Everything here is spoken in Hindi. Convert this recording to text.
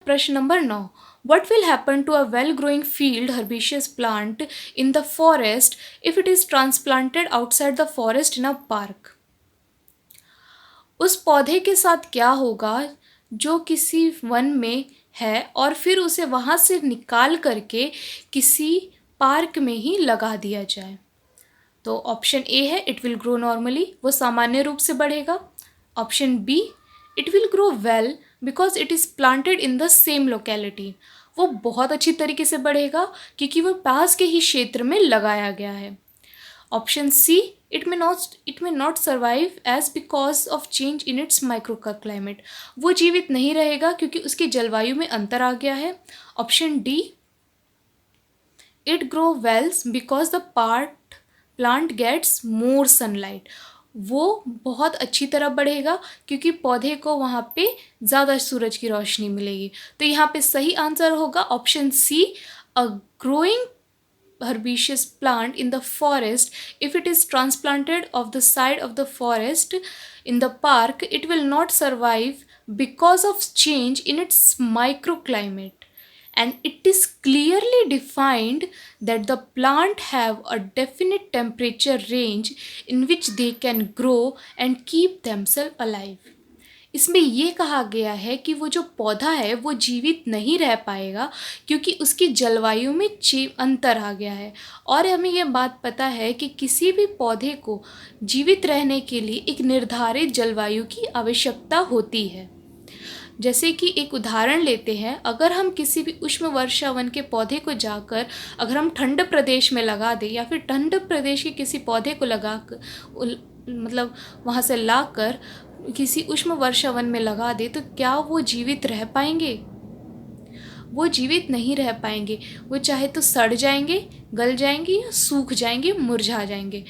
प्रश्न number 9, what will happen to a well growing field herbaceous plant in the forest if it is transplanted outside the forest in a park? उस पौधे के साथ क्या होगा जो किसी वन में है और फिर उसे वहाँ से निकाल करके किसी पार्क में ही लगा दिया जाए? तो ऑप्शन ए है इट विल ग्रो नॉर्मली, वो सामान्य रूप से बढ़ेगा। Option B, it will grow well because it is planted in the same locality, वो बहुत अच्छी तरीके से बढ़ेगा क्योंकि वो पास के ही क्षेत्र में लगाया गया है। Option C, it may not survive as because of change in its micro climate, वो जीवित नहीं रहेगा क्योंकि उसकी जलवायु में अंतर आ गया है। Option D, it grow wells because the plant gets more sunlight, वो बहुत अच्छी तरह बढ़ेगा क्योंकि पौधे को वहाँ पे ज़्यादा सूरज की रोशनी मिलेगी। तो यहाँ पे सही आंसर होगा ऑप्शन सी, अ ग्रोइंग herbaceous plant in the forest, if it is transplanted of the side of the forest in the park, it will not survive because of change in its microclimate, and it is clearly defined that the plant have a definite temperature range in which they can grow and keep themselves alive. इसमें ये कहा गया है कि वो जो पौधा है वो जीवित नहीं रह पाएगा क्योंकि उसकी जलवायु में अंतर आ गया है, और हमें ये बात पता है कि किसी भी पौधे को जीवित रहने के लिए एक निर्धारित जलवायु की आवश्यकता होती है। जैसे कि एक उदाहरण लेते हैं, अगर हम किसी भी उष्ण वर्षावन के पौधे को जाकर अगर हम ठंड प्रदेश में लगा दें या फिर ठंड प्रदेश के किसी पौधे को लगा कर मतलब वहाँ से लाकर किसी उष्ण वर्षावन में लगा दे तो क्या वो जीवित रह पाएंगे? वो जीवित नहीं रह पाएंगे, वो चाहे तो सड़ जाएंगे, गल जाएंगे या सूख जाएंगे, मुरझा जाएंगे।